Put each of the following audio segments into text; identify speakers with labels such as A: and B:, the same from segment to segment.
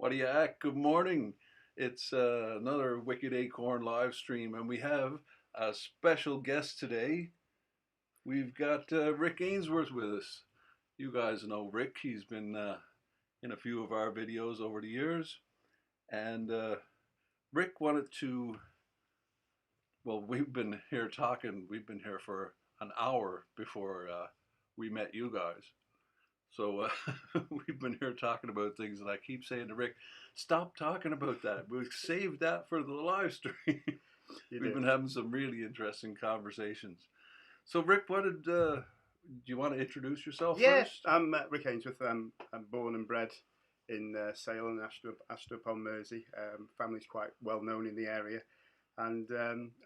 A: What do you act? Good morning. It's another Wicked Acorn live stream, and we have a special guest today. We've got Rick Ainsworth with us. You guys know Rick. He's been in a few of our videos over the years. And Rick wanted to, well, we've been here talking. We've been here for an hour before we met you guys. So we've been here talking about things, and I keep saying to Rick, stop talking about that. We'll save that for the live stream. We've been having some really interesting conversations. So Rick, do you want to introduce yourself first?
B: I'm Rick Ainsworth. I'm born and bred in Sale and Ashton upon Mersey. Family's quite well known in the area, and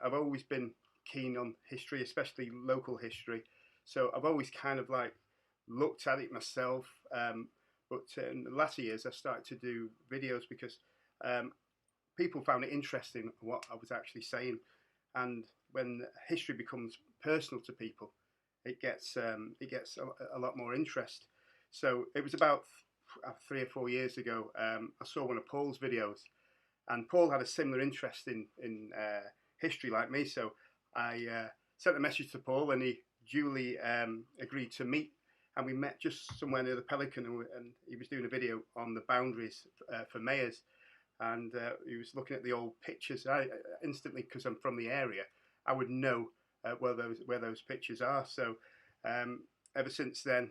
B: I've always been keen on history, especially local history. So I've always kind of like looked at it myself, but in the latter years I started to do videos because people found it interesting what I was actually saying, and when history becomes personal to people, it gets a lot more interest. So it was about 3 or 4 years ago, I saw one of Paul's videos, and Paul had a similar interest in history like me, so I sent a message to Paul, and he duly agreed to meet. And we met just somewhere near the Pelican, and he was doing a video on the boundaries for mayors, and he was looking at the old pictures. I instantly, because I'm from the area, I would know where those pictures are. So ever since then,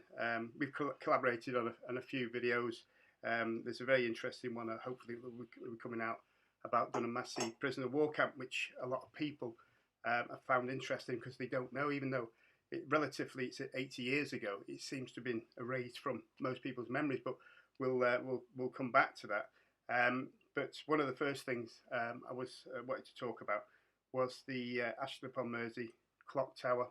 B: we've collaborated on a few videos. There's a very interesting one, hopefully will be coming out, about Mersey prisoner war camp, which a lot of people have found interesting because they don't know, even though it's 80 years ago. It seems to have been erased from most people's memories, but we'll come back to that. But one of the first things I wanted to talk about was the Ashton upon Mersey clock tower.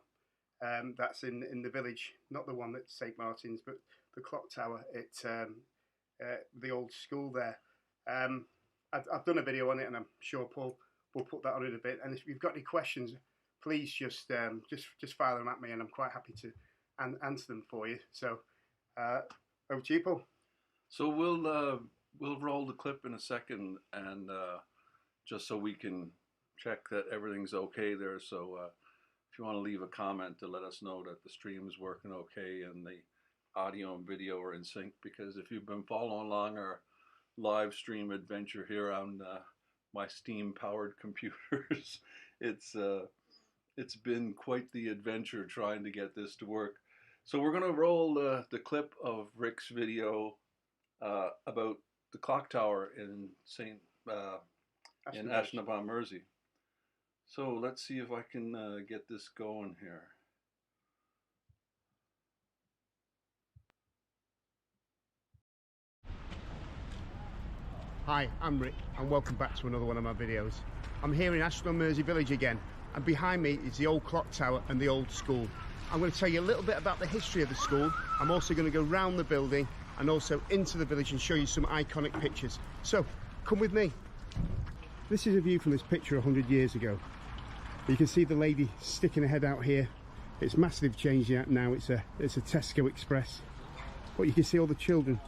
B: That's in the village, not the one at St Martin's, but the clock tower at the old school there. I've done a video on it, and I'm sure Paul will put that on in a bit. And if you've got any questions, please just fire them at me, and I'm quite happy to answer them for you. So over to you, Paul.
A: So we'll roll the clip in a second, and just so we can check that everything's okay there. So if you want to leave a comment to let us know that the stream is working okay and the audio and video are in sync, because if you've been following along our live stream adventure here on my steam-powered computers, it's been quite the adventure trying to get this to work. So we're going to roll the clip of Rick's video about the clock tower in Ashton upon Mersey. So let's see if I can get this going here.
B: Hi, I'm Rick, and welcome back to another one of my videos. I'm here in Ashton on Mersey village again, and behind me is the old clock tower and the old school. I'm going to tell you a little bit about the history of the school. I'm also going to go round the building and also into the village and show you some iconic pictures. So come with me. This is a view from this picture 100 years ago. You can see the lady sticking her head out here. It's massively changing out now. It's a Tesco Express. But you can see all the children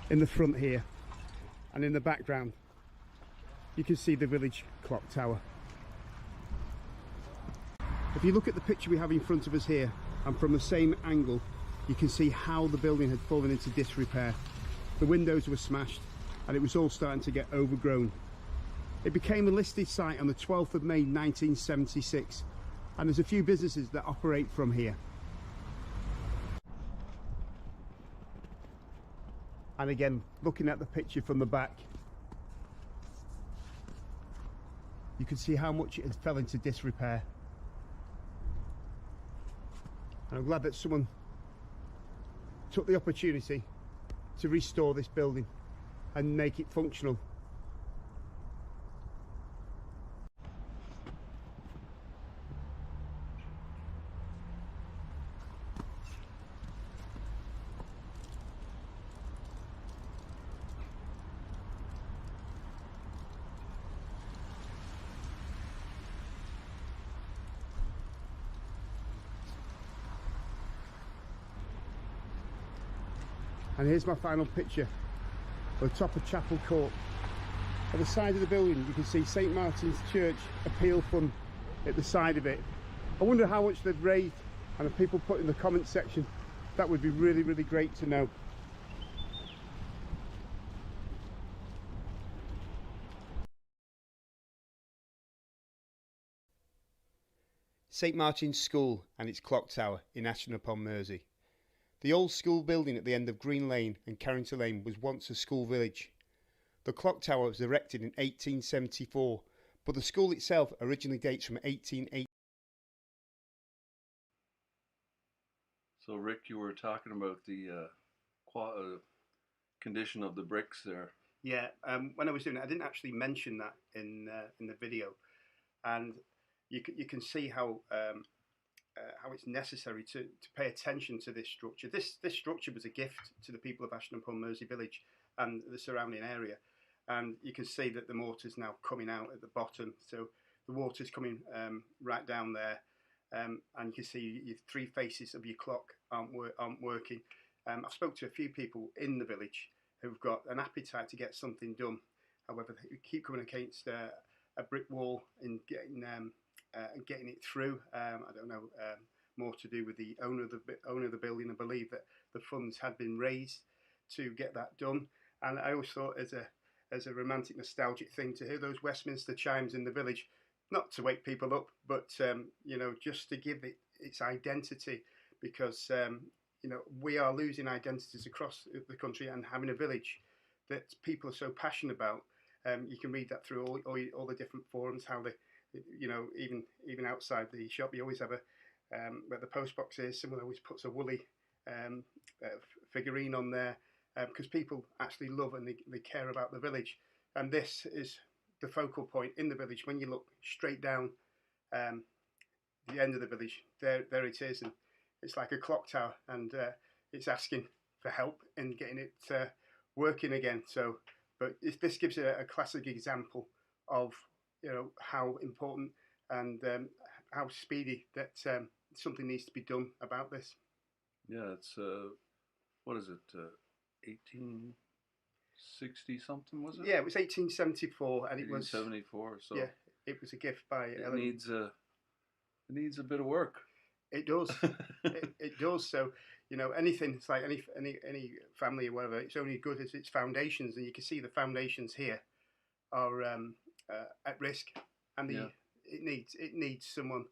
B: in the front here, and in the background you can see the village clock tower. If you look at the picture we have in front of us here, and from the same angle, you can see how the building had fallen into disrepair. The windows were smashed, and it was all starting to get overgrown. It became a listed site on the 12th of May 1976, and there's a few businesses that operate from here. And again, looking at the picture from the back, you can see how much it had fell into disrepair. And I'm glad that someone took the opportunity to restore this building and make it functional. And here's my final picture the top of Chapel Court. At the side of the building you can see St Martin's Church appeal fund at the side of it. I wonder how much they've raised, and if people put in the comment section, that would be really, really great to know. St Martin's School and its clock tower in Ashton upon Mersey. The old school building at the end of Green Lane and Carrington Lane was once a school village. The clock tower was erected in 1874, but the school itself originally dates from 1880.
A: So Rick, you were talking about the condition of the bricks there.
B: Yeah, when I was doing it, I didn't actually mention that in the video, and you can see how it's necessary to pay attention to this structure. This structure was a gift to the people of Ashton upon Mersey village and the surrounding area, and you can see that the mortar's now coming out at the bottom. So the water's coming right down there, and you can see your three faces of your clock aren't working. I've spoke to a few people in the village who've got an appetite to get something done. However, they keep coming against a brick wall and getting it through. I don't know, more to do with the owner of the building. I believe that the funds had been raised to get that done. And I always thought, as a romantic, nostalgic thing, to hear those Westminster chimes in the village, not to wake people up, but you know, just to give it its identity, because you know, we are losing identities across the country, and having a village that people are so passionate about. You can read that through all the different forums, how they, you know, even outside the shop, you always have where the post box is, someone always puts a woolly figurine on there, because people actually love and they care about the village. And this is the focal point in the village. When you look straight down the end of the village, there it is, and it's like a clock tower, and it's asking for help in getting it working again. So, but this gives you a classic example of, you know, how important and how speedy that something needs to be done about this.
A: Yeah, it's what is it, 1860 something, was it?
B: Yeah, it was 1874, and it was
A: 1874. So
B: yeah, it was a gift by
A: it needs a bit of work.
B: It does. it does. So, you know, anything, it's like any family or whatever, it's only good as its foundations, and you can see the foundations here are at risk, and it needs someone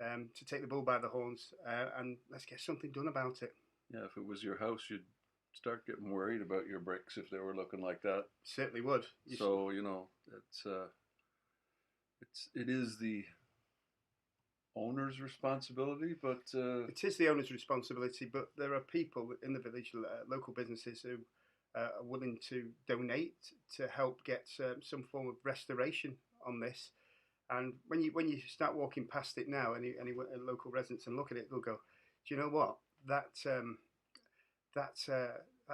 B: to take the bull by the horns, and let's get something done about it.
A: Yeah, if it was your house, you'd start getting worried about your bricks if they were looking like that.
B: Certainly would.
A: So, you know, it is the owner's responsibility, but
B: it is the owner's responsibility. But there are people in the village, local businesses, who are willing to donate to help get some form of restoration on this. And when you start walking past it now, any local residents, and look at it, they'll go, do you know what, that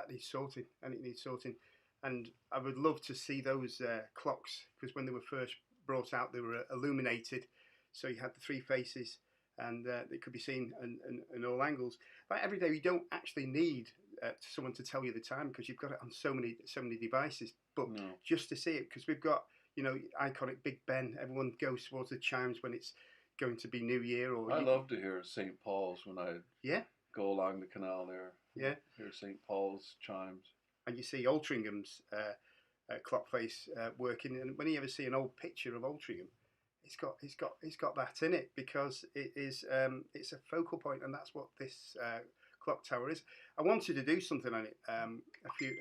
B: needs sorting, and it needs sorting. And I would love to see those clocks, because when they were first brought out, they were illuminated, so you had the three faces, and it could be seen in all angles. Like every day, you don't actually need someone to tell you the time, because you've got it on so many devices. But just to see it, because we've got, you know, iconic Big Ben. Everyone goes towards the chimes when it's going to be New Year. Or
A: I love to hear St. Paul's when I go along the canal there.
B: Yeah,
A: hear St. Paul's chimes.
B: And you see Altringham's clock face working. And when you ever see an old picture of Altringham, it's got that in it, because it is it's a focal point, and that's what this clock tower is. I wanted to do something on it a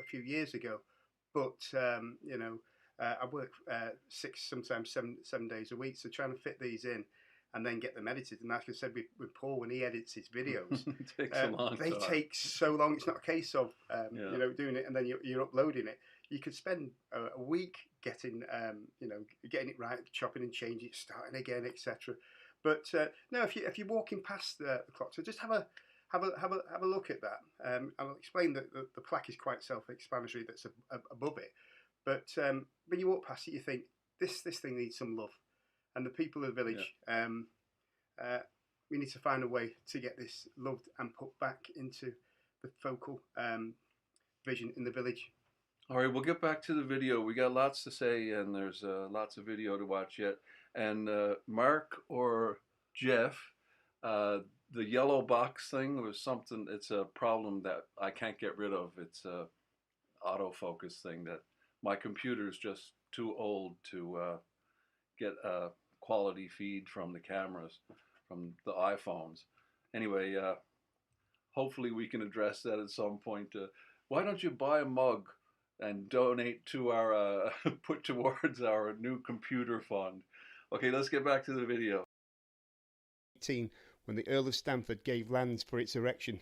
B: few years ago, but you know, I work 6, sometimes 7 days a week, so trying to fit these in and then get them edited. And like I said with Paul, when he edits his videos,
A: it takes a long
B: they
A: time.
B: take so long. It's not a case of you know, doing it and then you're uploading it. You could spend a week getting you know, getting it right, chopping and changing it, starting again, etc. But no, if you're walking past the clock, so just have a look at that. I'll explain that the plaque is quite self-explanatory. That's above it. But when you walk past it, you think this thing needs some love, and the people of the village, we need to find a way to get this loved and put back into the focal vision in the village.
A: All right, we'll get back to the video. We got lots to say, and there's lots of video to watch yet. And Mark or Jeff, uh, the yellow box thing was something. It's a problem that I can't get rid of. It's a autofocus thing that my computer's just too old to get a quality feed from the cameras, from the iPhones. Anyway, hopefully we can address that at some point. Why don't you buy a mug and donate to our put towards our new computer fund? Okay, let's get back to the video.
C: When the Earl of Stamford gave lands for its erection.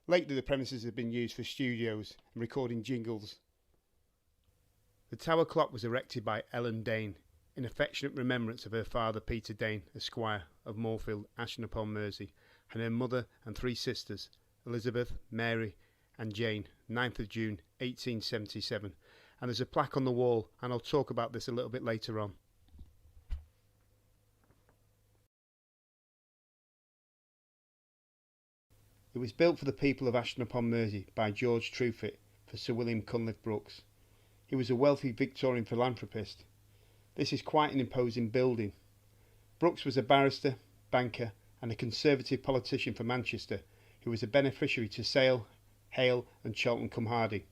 C: Lately the premises have been used for studios and recording jingles. The tower clock was erected by Ellen Dane in affectionate remembrance of her father Peter Dane, Esquire, of Moorfield, Ashton upon Mersey, and her mother and three sisters, Elizabeth, Mary and Jane, 9th of June 1877, and there's a plaque on the wall, and I'll talk about this a little bit later on. It was built for the people of Ashton upon Mersey by George Truefit for Sir William Cunliffe Brooks. He was a wealthy Victorian philanthropist. This is quite an imposing building. Brooks was a barrister, banker and a Conservative politician for Manchester who was a beneficiary to Sale, Hale and Charlton-cum-Hardy.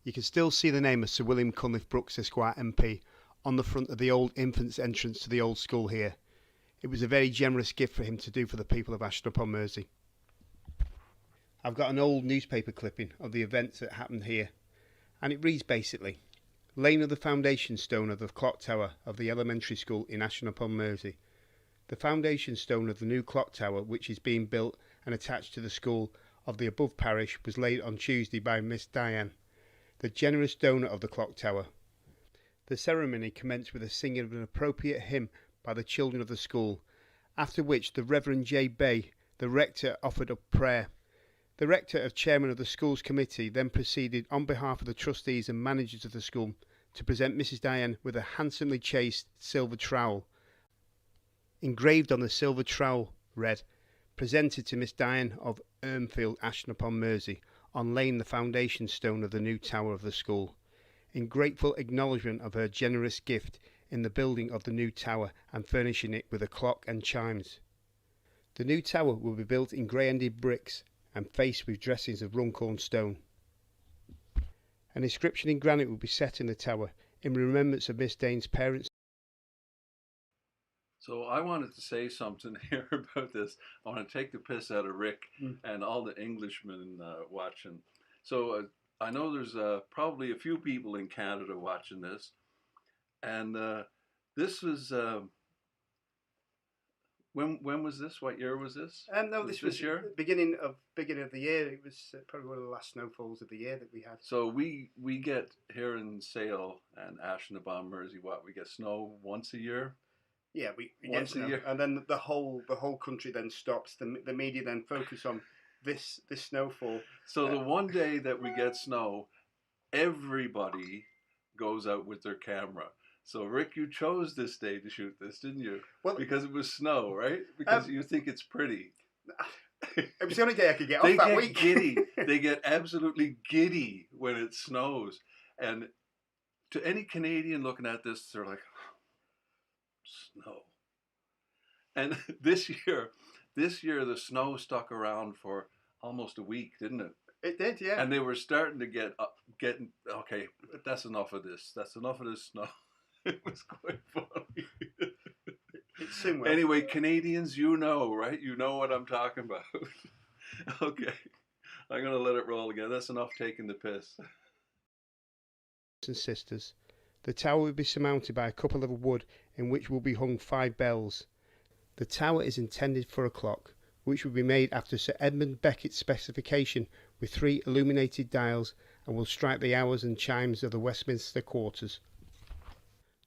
C: You can still see the name of Sir William Cunliffe Brooks Esquire MP on the front of the old infants' entrance to the old school here. It was a very generous gift for him to do for the people of Ashton upon Mersey. I've got an old newspaper clipping of the events that happened here, and it reads basically, laying of the foundation stone of the clock tower of the elementary school in Ashton upon Mersey. The foundation stone of the new clock tower which is being built and attached to the school of the above parish was laid on Tuesday by Miss Diane, the generous donor of the clock tower. The ceremony commenced with a singing of an appropriate hymn by the children of the school, after which the Reverend J. Bay, the rector, offered up prayer. The rector, as chairman of the school's committee, then proceeded on behalf of the trustees and managers of the school to present Mrs. Diane with a handsomely chased silver trowel. Engraved on the silver trowel read, "Presented to Miss Diane of Ermfield, Ashton upon Mersey, on laying the foundation stone of the new tower of the school, in grateful acknowledgement of her generous gift in the building of the new tower and furnishing it with a clock and chimes. The new tower will be built in grey-ended bricks and faced with dressings of Runcorn stone. An inscription in granite will be set in the tower in remembrance of Miss Dane's parents."
A: So I wanted to say something here about this. I want to take the piss out of Rick and all the Englishmen watching. So I know there's probably a few people in Canada watching this, and this was when was this? What year was this?
B: No, this was
A: year.
B: Beginning of the year. It was probably one of the last snowfalls of the year that we had.
A: So we get here in Sale and Ashton upon Mersey. What, we get snow once a year?
B: Yeah, we
A: once a year,
B: and then the whole country then stops. The media then focus on this snowfall.
A: So the one day that we get snow, everybody goes out with their camera. So Rick, you chose this day to shoot this, didn't you? Well, because it was snow, right? Because you think it's pretty.
B: It was the only day I could get off that week.
A: Giddy. They get absolutely giddy when it snows. And to any Canadian looking at this, they're like, snow. And this year the snow stuck around for almost a week, didn't it?
B: It did, yeah.
A: And they were starting to get okay, that's enough of this. That's enough of this snow. It was quite funny.
B: It's soon will.
A: Anyway, Canadians, you know, right? You know what I'm talking about. Okay. I'm going to let it roll again. That's enough taking the piss.
C: And sisters, the tower will be surmounted by a couple of wood in which will be hung 5 bells. The tower is intended for a clock, which will be made after Sir Edmund Beckett's specification with 3 illuminated dials and will strike the hours and chimes of the Westminster quarters.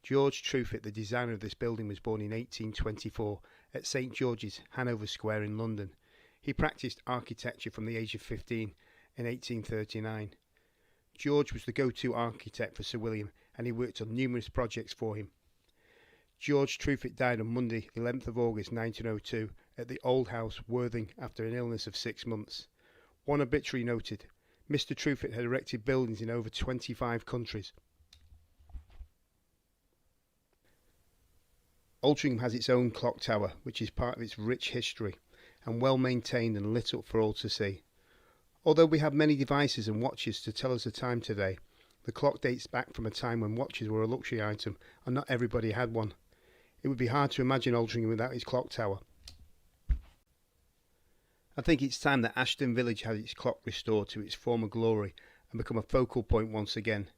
C: George Truefit, the designer of this building, was born in 1824 at St George's, Hanover Square in London. He practised architecture from the age of 15 in 1839. George was the go-to architect for Sir William, and he worked on numerous projects for him. George Truefit died on Monday, 11th of August 1902 at the Old House, Worthing, after an illness of 6 months. One obituary noted, Mr. Truefit had erected buildings in over 25 countries. Altrincham has its own clock tower, which is part of its rich history, and well maintained and lit up for all to see. Although we have many devices and watches to tell us the time today, the clock dates back from a time when watches were a luxury item and not everybody had one. It would be hard to imagine Altrincham without its clock tower. I think it's time that Ashton village had its clock restored to its former glory and become a focal point once again.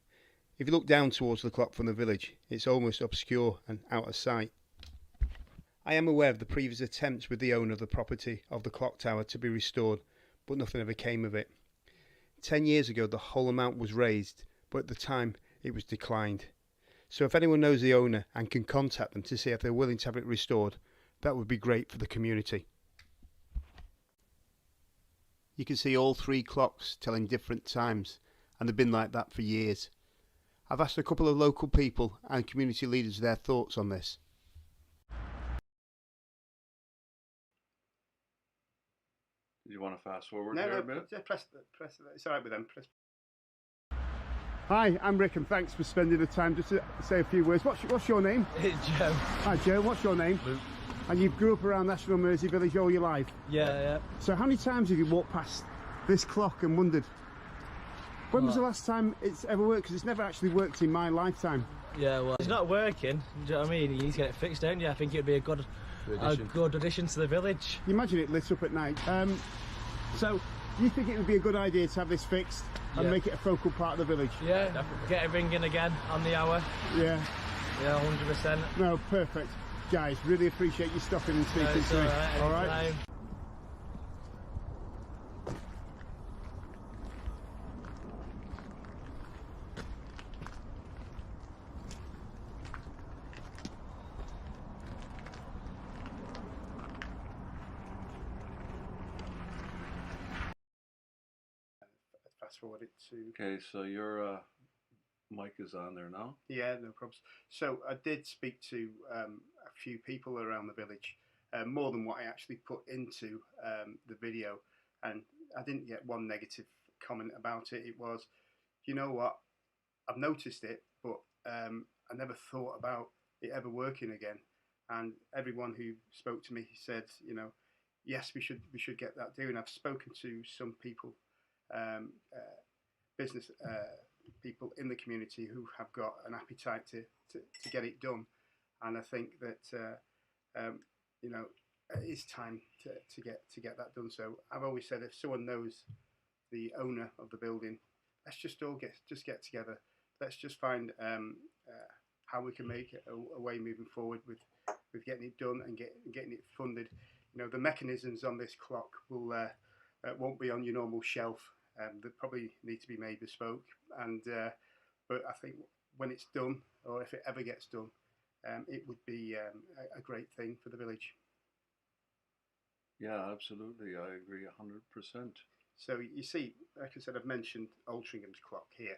C: If you look down towards the clock from the village, it's almost obscure and out of sight. I am aware of the previous attempts with the owner of the property of the clock tower to be restored, but nothing ever came of it. 10 years ago the whole amount was raised, but at the time it was declined. So if anyone knows the owner and can contact them to see if they're willing to have it restored, that would be great for the community. You can see all 3 clocks telling different times, and they've been like that for years. I've asked a couple of local people and community leaders their thoughts on this.
A: Do you want to fast forward
B: No,
A: there
B: no,
A: a bit?
B: press. It's all right with them. Press.
C: Hi, I'm Rick and thanks for spending the time just to say a few words. What's your name?
D: It's Joe.
C: Hi Joe, what's your name?
D: Luke.
C: And you grew up around Ashton on Mersey village all your life?
D: Yeah.
C: So how many times have you walked past this clock and wondered, when was the last time it's ever worked? Because it's never actually worked in my lifetime.
D: Yeah, well, it's not working. Do you know what I mean? You need to get it fixed, don't you? I think it would be a good addition to the village.
C: You imagine it lit up at night. So you think it would be a good idea to have this fixed and make it a focal part of the village?
D: Yeah, get it ringing again on the hour.
C: Yeah.
D: Yeah, 100%.
C: No, perfect. Guys, really appreciate you stopping and speaking to me. All right.
B: Fast forward it to.
A: Okay, so your mic is on there now.
B: Yeah, no problems. So I did speak to a few people around the village, more than what I actually put into the video, and I didn't get one negative comment about it. It was, you know what, I've noticed it, but I never thought about it ever working again. And everyone who spoke to me said, you know, yes, we should get that doing. I've spoken to some people, business people in the community who have got an appetite to get it done, and I think that you know, it's time to get that done. So I've always said, if someone knows the owner of the building, let's just all get together. Let's just find how we can make it a way moving forward with getting it done and getting it funded. You know, the mechanisms on this clock will won't be on your normal shelf. They probably need to be made bespoke, and but I think when it's done, or if it ever gets done, it would be a great thing for the village.
A: Yeah, absolutely. I agree 100%.
B: So you see, like I said, I've mentioned Altringham's clock here.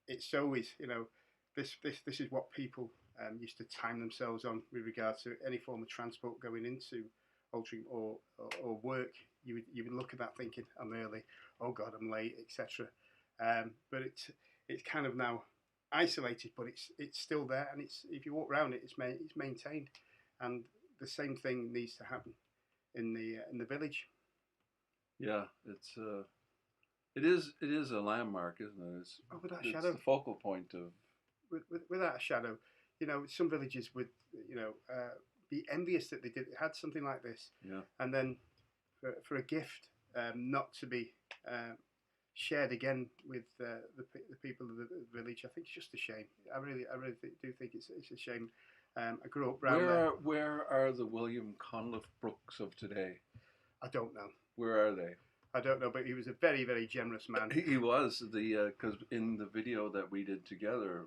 B: It's always, you know, this is what people used to time themselves on with regard to any form of transport going into Altrincham or work. You would look at that thinking, I'm early, oh God, I'm late, etc. But it's kind of now isolated, but it's still there, and if you walk around it, it's maintained, and the same thing needs to happen in the village.
A: Yeah, it is a landmark, isn't it? It's,
B: without a
A: it's
B: shadow.
A: the focal point of.
B: Without a shadow, you know, some villages would, you know, be envious that they had something like this.
A: Yeah.
B: And then for a gift not to be shared again with the people of the village, I think it's just a shame. I really do think it's a shame. I grew up around there.
A: Where are the William Conliffe Brooks of today?
B: I don't know.
A: Where are they?
B: I don't know, but he was a very, very generous man.
A: He was because in the video that we did together,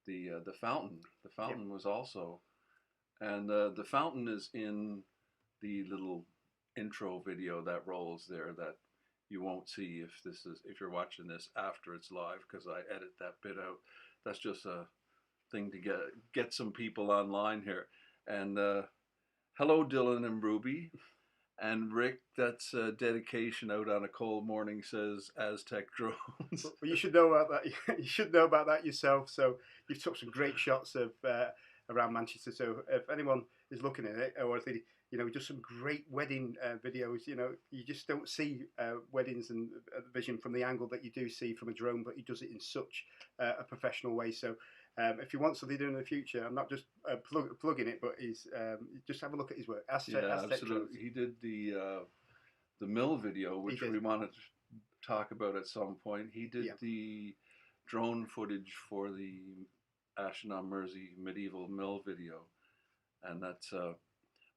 A: the fountain was also, and the fountain is in the little intro video that rolls there that you won't see if you're watching this after it's live, because I edit that bit out. That's just a thing to get some people online here. And hello Dylan and Ruby, And Rick, that's dedication out on a cold morning, says Aztec drones.
B: Well, you should know about that. You should know about that yourself. So you've took some great shots of around Manchester. So if anyone is looking at it, or if they, just some great wedding videos. You just don't see weddings and vision from the angle that you do see from a drone, but he does it in such a professional way. So if you want something to do in the future, I'm not just plugging it, but he's just have a look at his work. Aztec
A: absolutely.
B: drones.
A: He did the mill video, which we wanted to talk about at some point. He did the drone footage for the Ashton on Mersey Medieval Mill video, and that's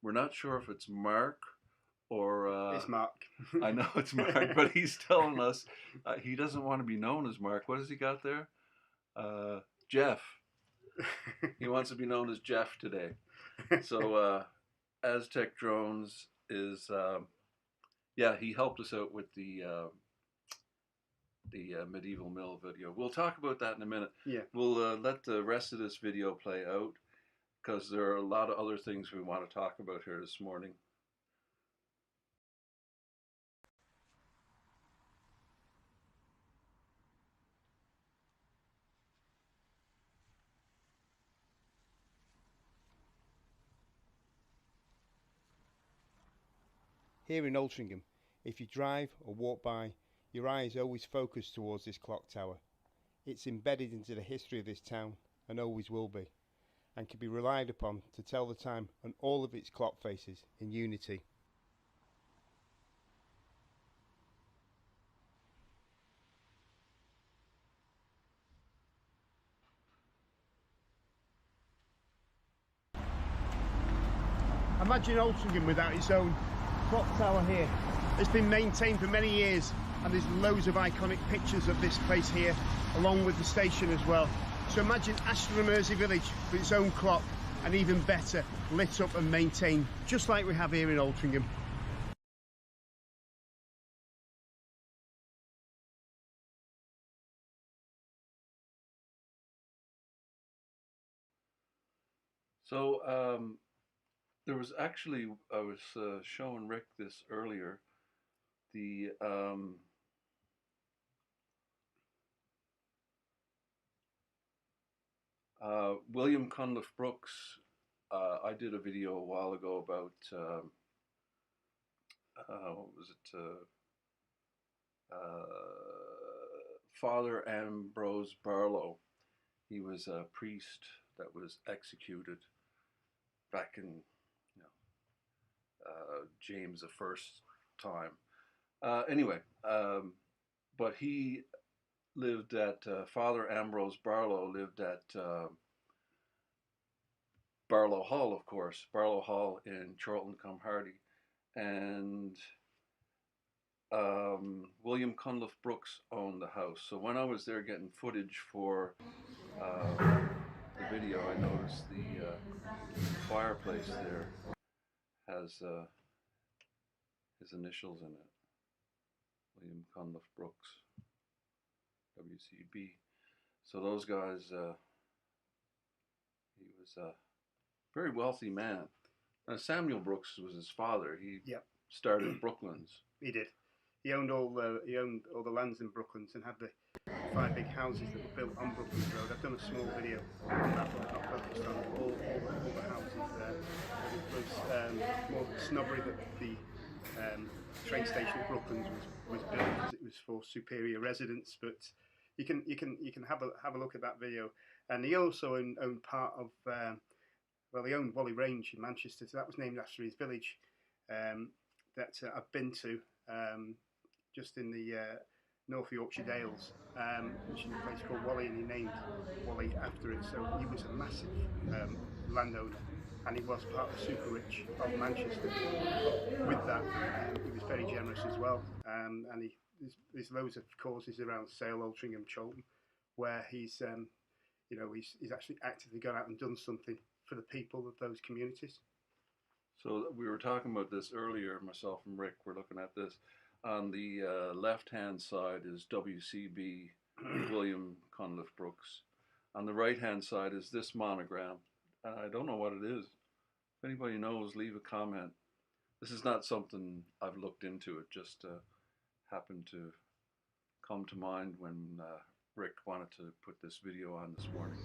A: we're not sure if it's Mark or
B: it's Mark.
A: I know it's Mark, but he's telling us he doesn't want to be known as Mark. What has he got there? Jeff. He wants to be known as Jeff today. So Aztec Drones is he helped us out with the Medieval Mill video. We'll talk about that in a minute.
B: Yeah.
A: We'll let the rest of this video play out because there are a lot of other things we want to talk about here this morning.
C: Here in Altrincham, if you drive or walk by, your eyes always focus towards this clock tower. It's embedded into the history of this town and always will be, and can be relied upon to tell the time on all of its clock faces in unity. Imagine Altrincham without its own clock tower here. It's been maintained for many years, and there's loads of iconic pictures of this place here, along with the station as well. So imagine Ashton on Mersey village with its own clock, and even better, lit up and maintained, just like we have here in Altrincham.
A: So there was actually, I was showing Rick this earlier, the William Cunliffe Brooks. I did a video a while ago about what was it? Father Ambrose Barlow. He was a priest that was executed back in James I's time. Anyway, but he lived at Father Ambrose Barlow lived at Barlow Hall, of course, Barlow Hall in Chorlton-cum-Hardy, and William Cunliffe Brooks owned the house. So when I was there getting footage for the video, I noticed the fireplace there has his initials in it. William Cunliffe Brooks, WCB. So those guys, he was a very wealthy man. Samuel Brooks was his father. He started Brooklands.
B: He did. He owned all the lands in Brooklands and had the 5 big houses that were built on Brooklands Road. I've done a small video on that one, not focused on all the houses there. It was more snobbery that the train station at Brooklands was built because it was for superior residents. But you can have a look at that video. And he also owned part of he owned Whalley Range in Manchester. So that was named after his village that I've been to. Just in the North Yorkshire Dales, which is a place called Whalley, and he named Whalley after it. So he was a massive landowner, and he was part of the super rich of Manchester. But with that, he was very generous as well, and there's loads of causes around Sale, Altrincham, Chorlton, where he's actually actively gone out and done something for the people of those communities.
A: So we were talking about this earlier, myself and Rick were looking at this. On the left-hand side is WCB, William Cunliffe Brooks. On the right-hand side is this monogram. I don't know what it is. If anybody knows, leave a comment. This is not something I've looked into. It just happened to come to mind when Rick wanted to put this video on this morning.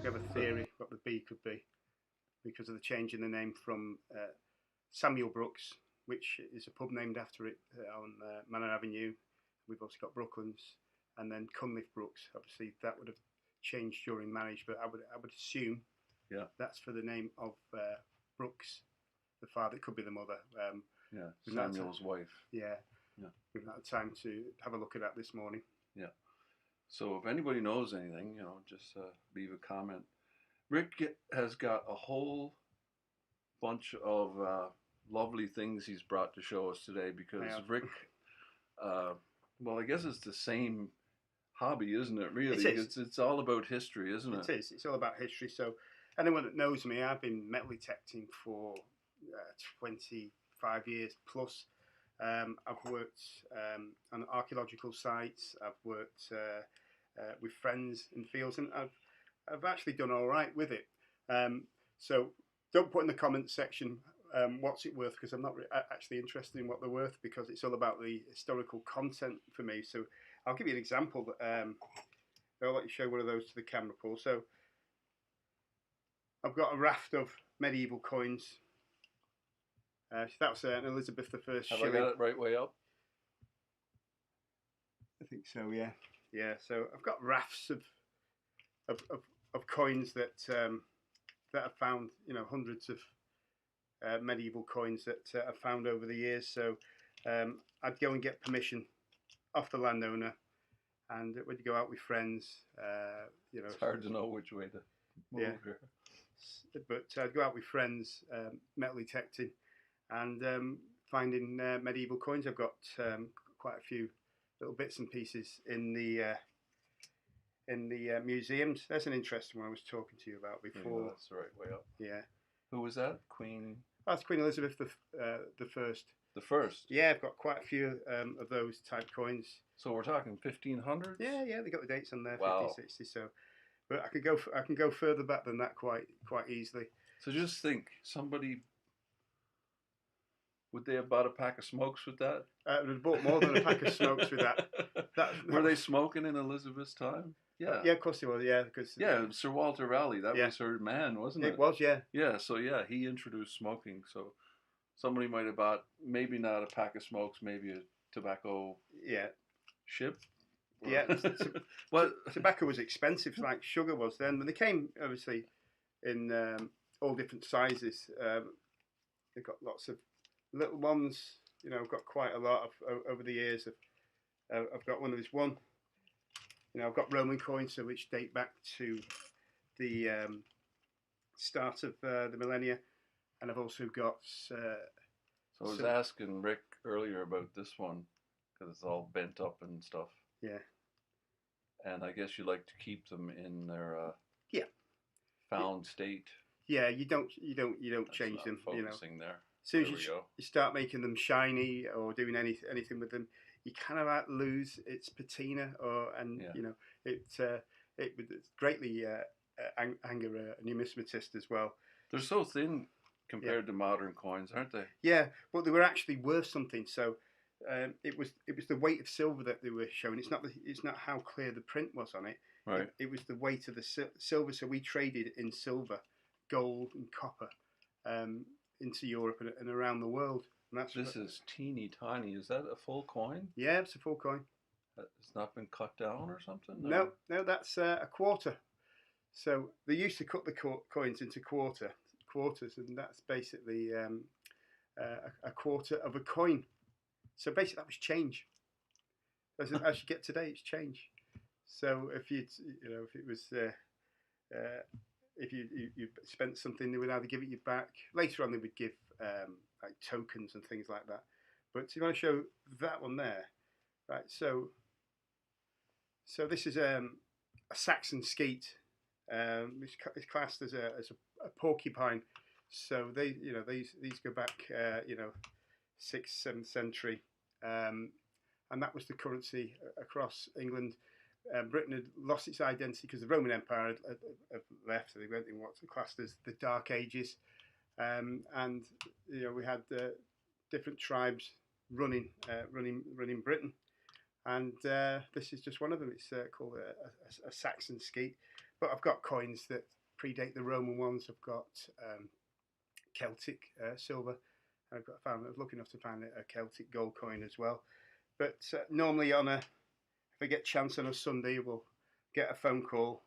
B: We have a theory what the B could be because of the change in the name from Samuel Brooks, which is a pub named after it on Manor Avenue. We've also got Brooklands, and then Cunliffe Brooks. Obviously, that would have changed during marriage, but I would assume that's for the name of Brooks, the father. It could be the mother.
A: Samuel's wife.
B: Yeah. We've not had time to have a look at that this morning.
A: Yeah. So if anybody knows anything, just leave a comment. Rick has got a whole bunch of lovely things he's brought to show us today because Rick, well, I guess it's the same hobby, isn't it, really?
B: It is.
A: It's all about history, isn't it?
B: It is. It's all about history. So anyone that knows me, I've been metal detecting for 25 years plus. I've worked on archaeological sites. I've worked with friends in fields, and I've actually done all right with it. So don't put in the comments section what's it worth, because I'm not actually interested in what they're worth, because it's all about the historical content for me. So I'll give you an example. I'll let you show one of those to the camera, Paul. So I've got a raft of medieval coins. That was an Elizabeth I
A: Have
B: shilling.
A: I got it right way up?
B: I think so, yeah. Yeah, so I've got rafts of coins that I've found, hundreds of medieval coins that I've found over the years. So I'd go and get permission off the landowner, and when you go out with friends,
A: It's hard to know which way to move here.
B: But I'd go out with friends, metal detecting, and finding medieval coins. I've got quite a few little bits and pieces in the museums. That's an interesting one I was talking to you about before.
A: Yeah, that's the right way up.
B: Yeah.
A: Who was that? Queen?
B: That's Queen Elizabeth the First.
A: The first?
B: Yeah, I've got quite a few of those type coins.
A: So we're talking 1500s?
B: Yeah, they got the dates on there,
A: Wow.
B: 50, 60. So, but I can go further back than that quite easily.
A: So just think, somebody, would they have bought a pack of smokes with that?
B: Would have bought more than a pack of smokes with that.
A: Were they smoking in Elizabeth's time? Yeah.
B: Yeah, of course they were. Yeah, because
A: Sir Walter Raleigh, that was her man, wasn't it?
B: It was, yeah.
A: Yeah, so he introduced smoking. So somebody might have bought maybe not a pack of smokes, maybe a tobacco ship.
B: Yeah.
A: Well,
B: tobacco was expensive, like sugar was then. When they came, obviously, in all different sizes, they've got lots of little ones. I've got quite a lot of over the years. I've got one. There's one. I've got Roman coins, which date back to the start of the millennia, and I've also got.
A: So I was asking Rick earlier about this one because it's all bent up and stuff.
B: Yeah.
A: And I guess you like to keep them in their found state.
B: Yeah, you don't change them.
A: Focusing there.
B: As soon as you start making them shiny or doing anything with them, you kind of lose its patina, it would greatly anger a numismatist as well.
A: They're so thin compared to modern coins, aren't they?
B: Yeah, but they were actually worth something. So it was the weight of silver that they were showing. It's not how clear the print was on it.
A: Right.
B: It was the weight of the silver. So we traded in silver, gold, and copper into Europe and around the world. And
A: this is teeny tiny. Is that a full coin?
B: Yeah, it's a full coin.
A: It's not been cut down or something?
B: No, that's a quarter. So they used to cut the coins into quarters, and that's basically a quarter of a coin. So basically, that was change. As you get today, it's change. So if if you spent something, they would either give it you back. Later on, they would give like tokens and things like that. But you want to show that one there, right? So this is a Saxon skeet. It's classed as a porcupine. So these go back 6th, 7th century, and that was the currency across England. Britain had lost its identity because the Roman Empire had left, so they went in what's classed as the Dark Ages, and we had different tribes running Britain, and this is just one of them. It's called a Saxon skeet, but I've got coins that predate the Roman ones. I've got Celtic silver. I was lucky enough to find a Celtic gold coin as well. But normally if I get a chance on a Sunday, we'll get a phone call,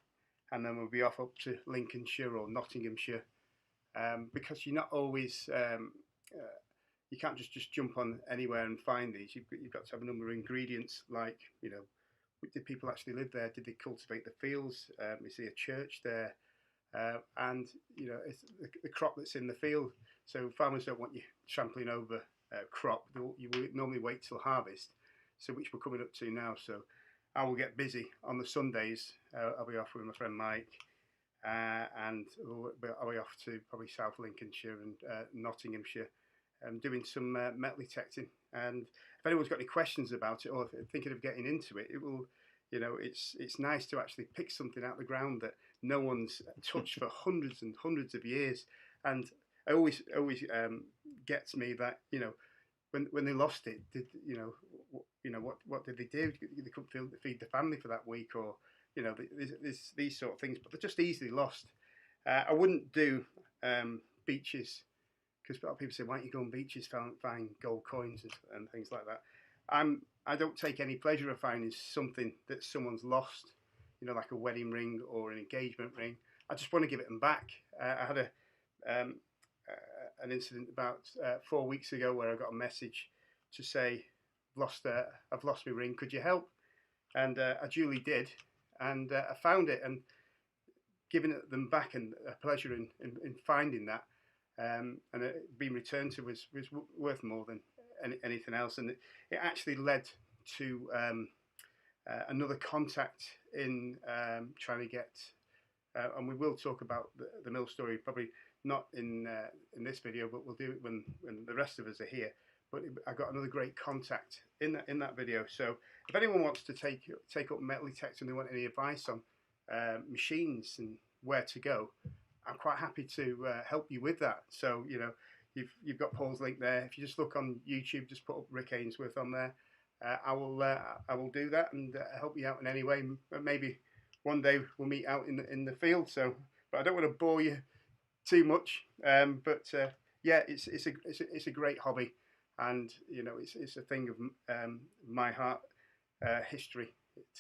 B: and then we'll be off up to Lincolnshire or Nottinghamshire, because you're not always you can't just jump on anywhere and find these. You've got to have a number of ingredients, like, you know, did people actually live there? Did they cultivate the fields? Is there a church there? And, you know, it's the crop that's in the field. So farmers don't want you trampling over crop. You normally wait till harvest, so which we're coming up to now. So I will get busy on the Sundays. I'll be off with my friend Mike, and I'll be off to probably South Lincolnshire and Nottinghamshire, doing some metal detecting. And if anyone's got any questions about it, or if they're thinking of getting into it, it will, you know, it's nice to actually pick something out of the ground that no one's touched for hundreds and hundreds of years. And it always gets me that, you know, when they lost it, what did they do? They couldn't feed the family for that week, or, you know, these sort of things. But they're just easily lost. I wouldn't do beaches, because a lot of people say, why don't you go on beaches, find gold coins and things like that. I don't take any pleasure of finding something that someone's lost, you know, like a wedding ring or an engagement ring. I just want to give it them back. I had an incident about 4 weeks ago where I got a message to say, I've lost my ring, could you help? And I duly did, and I found it, and giving it them back, and a pleasure in finding that, and it being returned to was worth more than anything else. And it actually led to another contact in trying to get, and we will talk about the mill story, probably not in this video, but we'll do it when the rest of us are here. But I got another great contact in that video. So if anyone wants to take up metal detecting, and they want any advice on machines and where to go, I'm quite happy to help you with that. So, you know, you've got Paul's link there. If you just look on YouTube, just put up Rick Ainsworth on there. I will do that and help you out in any way. Maybe one day we'll meet out in the field. So, but I don't want to bore you too much. Yeah, it's a great hobby, and, you know, it's a thing of my heart, history.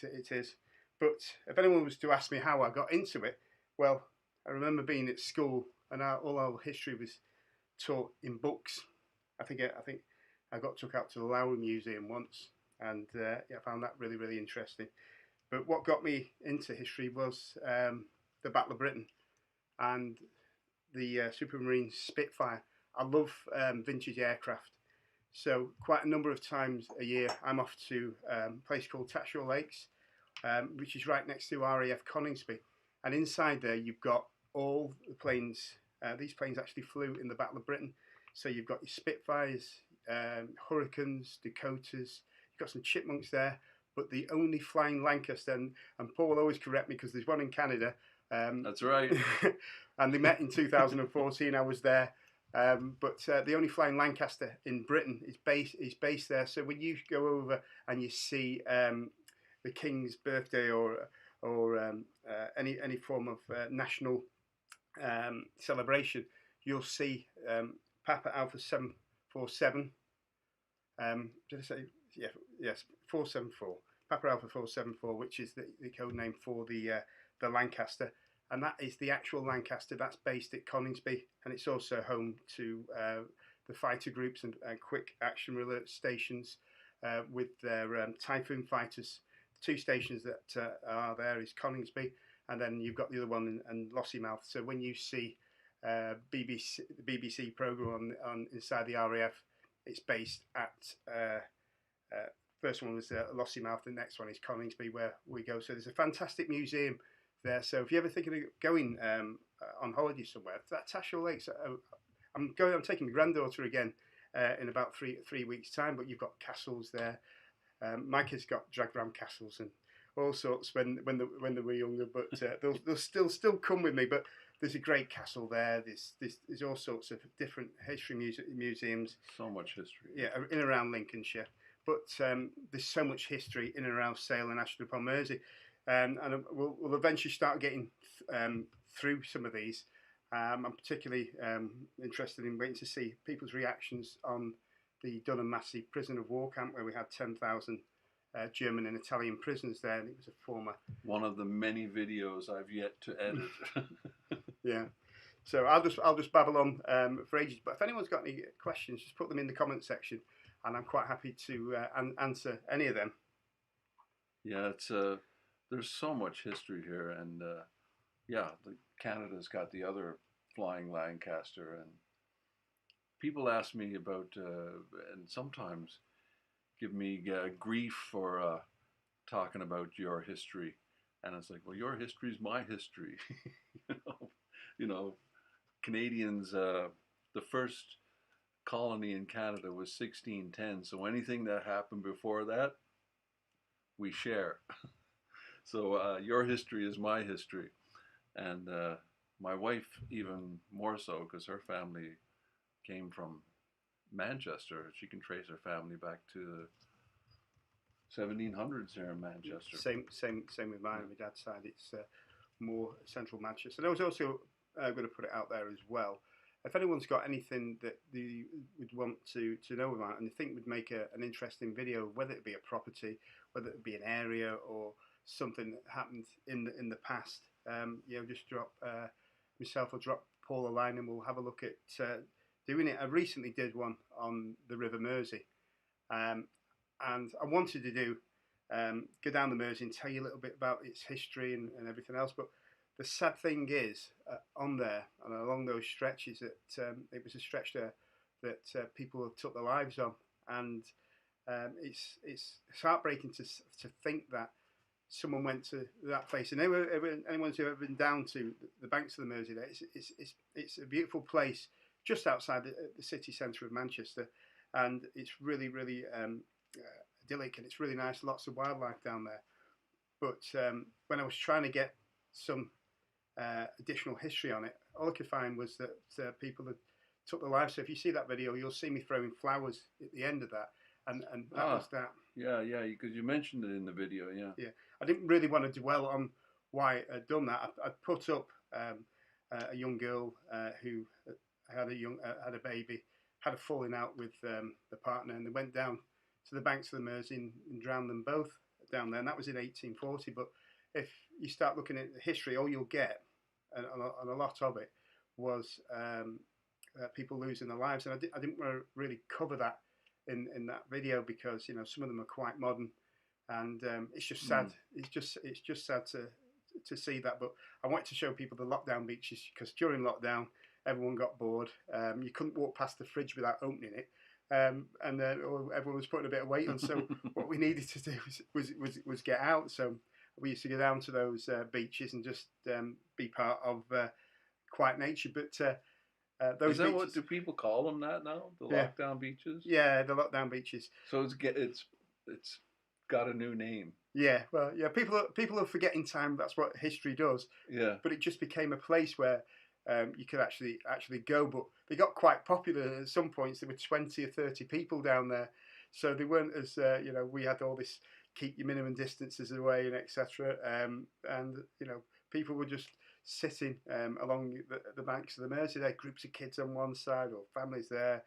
B: It is. But if anyone was to ask me how I got into it, well, I remember being at school, and all our history was taught in books. I think I got took out to the Lowry Museum once, and yeah, I found that really, really interesting. But what got me into history was the Battle of Britain and the Supermarine Spitfire. I love vintage aircraft, so quite a number of times a year I'm off to a place called Tatchell Lakes, which is right next to RAF Coningsby, and inside there you've got all the planes. These planes actually flew in the Battle of Britain. So you've got your Spitfires, Hurricanes, Dakotas, you've got some Chipmunks there, but the only flying Lancaster, and Paul will always correct me because there's one in Canada.
A: That's right.
B: And they met in 2014, I was there. But the only flying Lancaster in Britain is based there. So when you go over and you see the King's birthday or any form of national celebration, you'll see Papa Alpha 747. Did I say? Yeah, yes, 474. Papa Alpha 474, which is the code name for the Lancaster, and that is the actual Lancaster that's based at Coningsby, and it's also home to the fighter groups and quick action alert stations with their Typhoon fighters. The two stations that are there is Coningsby, and then you've got the other one in Lossiemouth. So when you see the BBC programme on inside the RAF, it's based at first one was Lossiemouth, the next one is Coningsby, where we go. So there's a fantastic museum there. So if you ever think of going on holiday somewhere, that Tatchell Lakes, I'm taking my granddaughter again in about three weeks' time. But you've got castles there. My kids got drag ram castles and all sorts when they were younger, but they'll still come with me. But there's a great castle there. There's all sorts of different history museums.
A: So much history.
B: Yeah, in and around Lincolnshire. But there's so much history in and around Sale and Ashton upon Mersey. And we'll eventually start getting through some of these. I'm particularly interested in waiting to see people's reactions on the Dunham Massey prison of war camp, where we had 10,000 German and Italian prisoners there, and it was a former...
A: One of the many videos I've yet to edit.
B: Yeah. So I'll just babble on for ages. But if anyone's got any questions, just put them in the comment section, and I'm quite happy to answer any of them.
A: Yeah, it's there's so much history here, and Canada's got the other flying Lancaster, and people ask me about and sometimes give me grief for talking about your history, and it's like, well, your history is my history. you know, Canadians. The first colony in Canada was 1610, so anything that happened before that, we share. So your history is my history, and my wife even more so, because her family came from Manchester. She can trace her family back to the 1700s here in Manchester.
B: Same with mine. My dad's side, it's more central Manchester. And I was also going to put it out there as well. If anyone's got anything that you would want to know about and you think would make an interesting video, whether it be a property, whether it be an area, or something that happened in the past, just drop myself or drop Paul a line, and we'll have a look at doing it. I recently did one on the River Mersey, and I wanted to go down the Mersey and tell you a little bit about its history and everything else. But the sad thing is, on there and along those stretches, that it was a stretch there that people took their lives on, and it's heartbreaking to think that someone went to that place. And anyone's ever been down to the banks of the Mersey, there, it's a beautiful place just outside the city centre of Manchester, and it's really, really idyllic, and it's really nice. Lots of wildlife down there. But when I was trying to get some additional history on it, all I could find was that people had took their lives. So if you see that video, you'll see me throwing flowers at the end of that, and that was that.
A: Yeah, because you mentioned it in the video.
B: Yeah. I didn't really want to dwell on why I'd done that. I put up a young girl who had a baby, had a falling out with the partner, and they went down to the banks of the Mersey and drowned them both down there. And that was in 1840. But if you start looking at the history, all you'll get, and a lot of it, was people losing their lives. And I didn't want to really cover that in that video, because some of them are quite modern, and it's just sad. It's just sad to see that. But I wanted to show people the lockdown beaches, because during lockdown everyone got bored. You couldn't walk past the fridge without opening it, and everyone was putting a bit of weight on. So what we needed to do was get out. So we used to go down to those beaches and just be part of quiet nature. But those
A: is that
B: beaches,
A: what do people call them that now? The lockdown beaches?
B: Yeah, the lockdown beaches.
A: So it's got a new name.
B: Yeah, well, yeah. People are forgetting time. That's what history does.
A: Yeah.
B: But it just became a place where you could actually go. But they got quite popular at some points. There were 20 or 30 people down there, so they weren't as we had all this keep your minimum distances away and etc. And people were just sitting along the banks of the Mersey. There, groups of kids on one side or families there,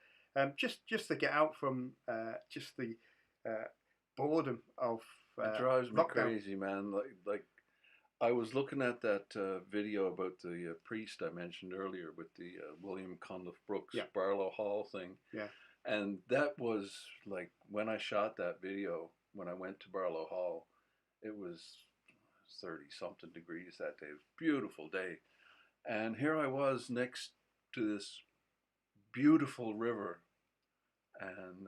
B: just to get out from just the boredom of
A: it drives me
B: lockdown.
A: crazy, man. Like I was looking at that video about the priest I mentioned earlier with the William Cunliffe Brooks Barlow Hall thing.
B: Yeah.
A: And that was like when I shot that video, when I went to Barlow Hall, it was 30-something degrees that day. It was a beautiful day. And here I was next to this beautiful river, and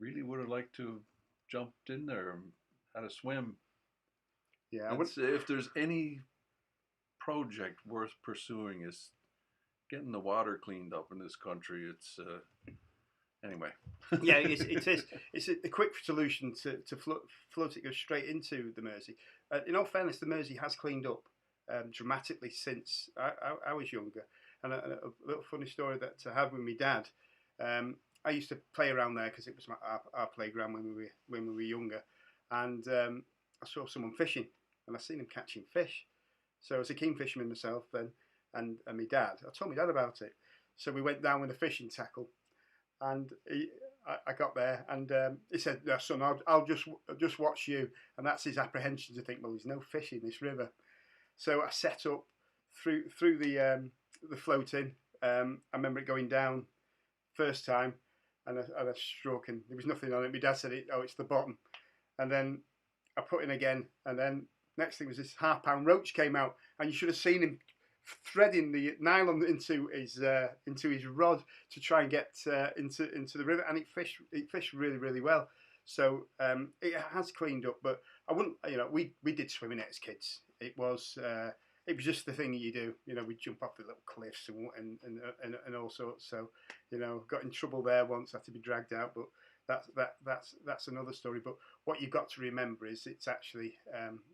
A: really would have liked to have jumped in there and had a swim.
B: Yeah,
A: if there's any project worth pursuing, is getting the water cleaned up in this country. It's anyway.
B: Yeah, it is. It's a quick solution to float it goes straight into the Mersey. In all fairness, the Mersey has cleaned up dramatically since I was younger. And a little funny story that I had with my dad. I used to play around there because it was our playground when we were younger, and I saw someone fishing, and I seen him catching fish. So I was a keen fisherman myself then, and my dad. I told my dad about it. So we went down with a fishing tackle, and I got there, and he said, "No, son, I'll just watch you." And that's his apprehension to think, well, there's no fish in this river. So I set up through the floating. I remember it going down first time, and I struck, and there was nothing on it. My dad said, it's the bottom. And then I put in again, and then next thing was this half-pound roach came out, and you should have seen him threading the nylon into his rod to try and get into the river, and it fished really, really well. So it has cleaned up, but I wouldn't, we did swimming it as kids. It was just the thing you do. We'd jump off the little cliffs and all sorts. So, got in trouble there once, had to be dragged out, but that's another story. But what you've got to remember is it's actually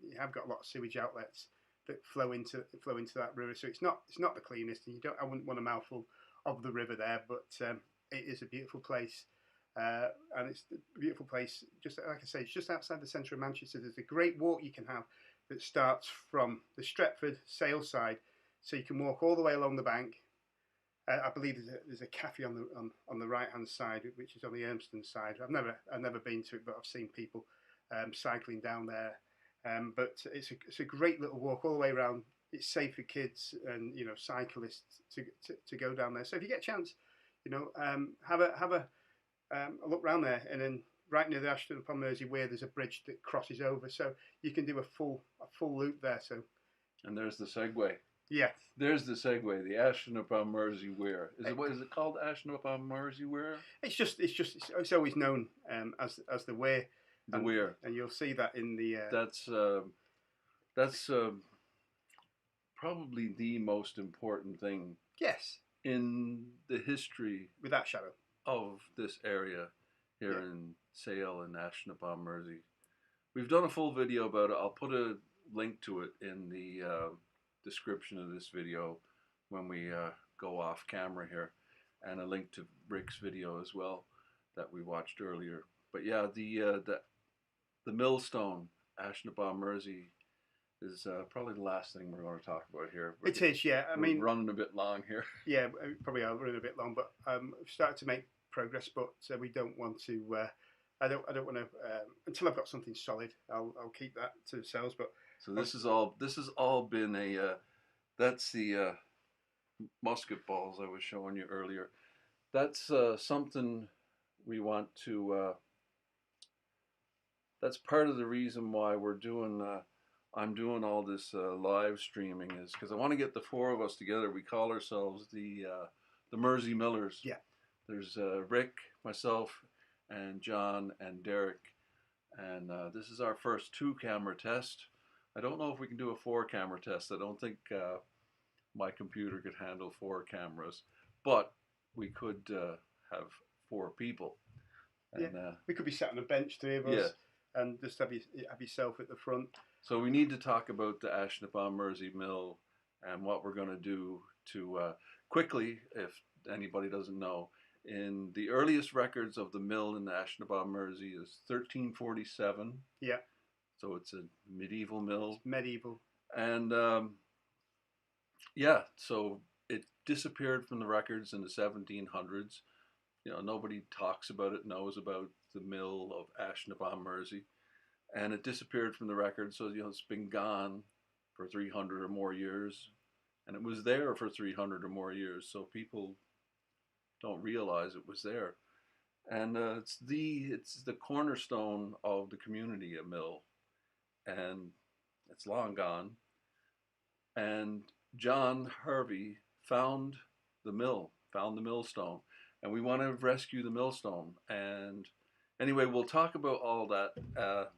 B: you have got a lot of sewage outlets that flow into that river. So it's not the cleanest, and I wouldn't want a mouthful of the river there, but it is a beautiful place. And it's a beautiful place, just like I say, it's just outside the centre of Manchester. There's a great walk you can have that starts from the Stretford Sale side, so you can walk all the way along the bank. I believe there's a cafe on the right hand side, which is on the Ermston side. I've never been to it, but I've seen people cycling down there. But it's a great little walk all the way around. It's safe for kids and cyclists to go down there. So if you get a chance, have a look round there, and then right near the Ashton upon Mersey Weir, there's a bridge that crosses over, so you can do a full loop there. So,
A: and there's the segue.
B: Yeah,
A: there's the segue. The Ashton upon Mersey Weir. What is it called? Ashton upon Mersey Weir.
B: It's always known as the Weir.
A: The Weir,
B: and you'll see that in the.
A: That's probably the most important thing.
B: Yes.
A: In the history,
B: without shadow,
A: of this area here in Sale and Ashton upon Mersey. We've done a full video about it. I'll put a link to it in the description of this video when we go off camera here, and a link to Rick's video as well that we watched earlier. But yeah, the millstone, Ashton upon Mersey, is probably the last thing we're going to talk about here.
B: It is, yeah.
A: We're running a bit long here.
B: Yeah, probably are running a bit long, but we've started to make progress. But we don't want to. I don't want to until I've got something solid. I'll keep that to ourselves. But
A: so this has all been a. That's the musket balls I was showing you earlier. That's something we want to. That's part of the reason why we're doing. I'm doing all this live streaming is because I want to get the four of us together. We call ourselves the Mersey Millers.
B: Yeah.
A: There's Rick, myself, and John and Derek, and this is our first 2-camera test. I don't know if we can do a 4-camera test. I don't think my computer could handle 4 cameras, but we could have 4 people. And,
B: we could be sat on a bench, 3 of us, and just have yourself at the front.
A: So we need to talk about the Ashton upon Mersey Mill and what we're going to do to quickly, if anybody doesn't know, in the earliest records of the mill in the Ashton upon Mersey is 1347.
B: Yeah.
A: So it's a medieval mill.
B: It's medieval.
A: And so it disappeared from the records in the 1700s. Nobody talks about it, knows about the mill of Ashton upon Mersey. And it disappeared from the record, so it's been gone for 300 or more years, and it was there for 300 or more years. So people don't realize it was there, and it's the cornerstone of the community, a mill, and it's long gone. And John Harvey found the millstone, and we want to rescue the millstone. And anyway, we'll talk about all that.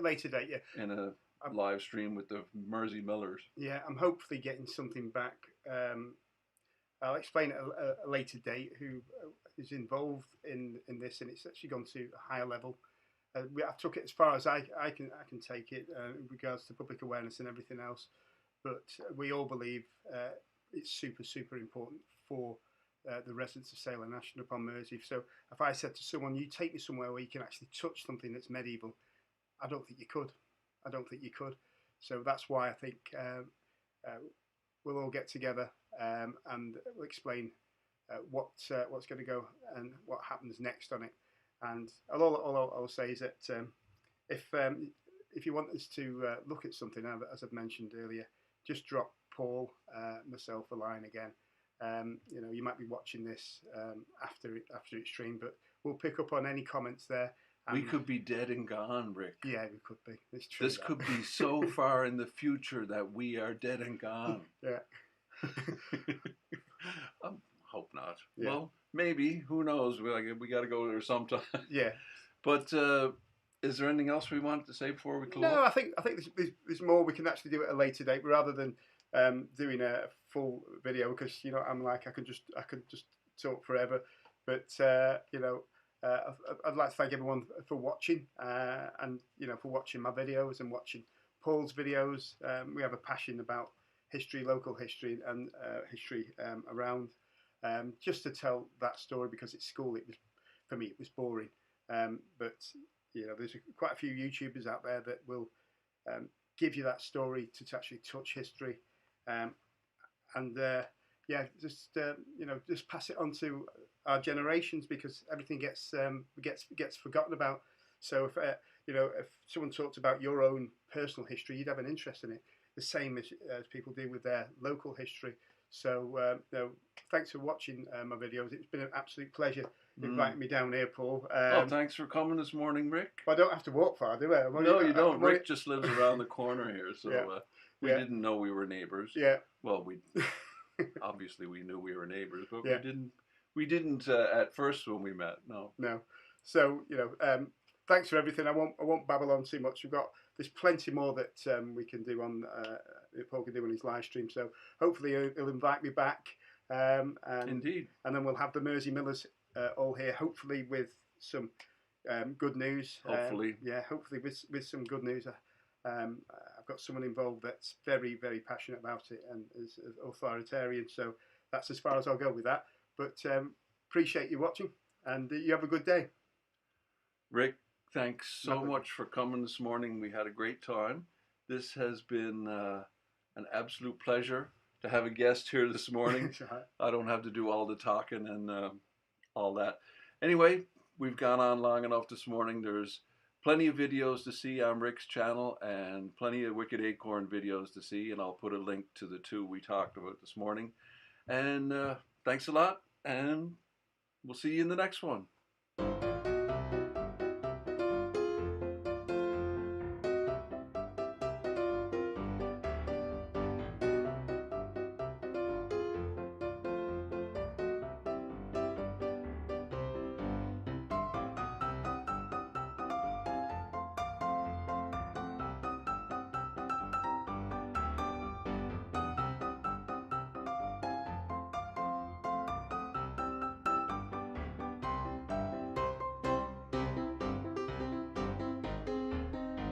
B: Later date, yeah.
A: In a live stream with the Mersey Millers. Yeah,
B: I'm hopefully getting something back. I'll explain at a later date who is involved in this, and it's actually gone to a higher level. I took it as far as I can take it in regards to public awareness and everything else. but we all believe it's super important for the residents of Sale and Ashton upon Mersey. So if I said to someone, you take me somewhere where you can actually touch something that's medieval, I don't think you could. I don't think you could. So that's why I think we'll all get together and we'll explain what's going to go and what happens next on it. And all I'll say is that if you want us to look at something, as I've mentioned earlier, just drop Paul, myself a line again. You might be watching this after it's streamed, but we'll pick up on any comments there.
A: We could be dead and gone, Rick.
B: Yeah, we could be. It's true.
A: This could be so far in the future that we are dead and gone.
B: Yeah.
A: Hope not.
B: Yeah.
A: Well, maybe. Who knows? We got to go there sometime.
B: Yeah.
A: But is there anything else we want to say before we close?
B: No, I think there's more we can actually do at a later date rather than doing a full video, because I'm like I could just talk forever. But I'd like to thank everyone for watching and for watching my videos and watching Paul's videos. We have a passion about history, local history, and history around. Just to tell that story, because at school for me it was boring. But there's quite a few YouTubers out there that will give you that story to actually touch history, just pass it on to our generations, because everything gets forgotten about. So if someone talked about your own personal history, you'd have an interest in it, the same as people do with their local history. So thanks for watching my videos. It's been an absolute pleasure inviting me down here, Paul.
A: Thanks for coming this morning, Rick.
B: I don't have to walk far, do I?
A: No, you don't. Rick just lives around the corner here, so we didn't know we were neighbours.
B: Yeah.
A: Well, we obviously we knew we were neighbours, but we didn't at first when we met. No.
B: No. So thanks for everything. I won't babble on too much. There's plenty more that we can do on Paul can do on his live stream. So hopefully he'll invite me back.
A: Indeed.
B: And then we'll have the Mersey Millers all here, hopefully with some good news.
A: Hopefully.
B: Hopefully with some good news. I've got someone involved that's very, very passionate about it and is authoritarian. So that's as far as I'll go with that. But appreciate you watching, and you have a good day.
A: Rick, thanks so much for coming this morning. We had a great time. This has been an absolute pleasure to have a guest here this morning. I don't have to do all the talking and all that. Anyway, we've gone on long enough this morning. There's plenty of videos to see on Rick's channel and plenty of Wicked Acorn videos to see, and I'll put a link to the two we talked about this morning. And thanks a lot, and we'll see you in the next one.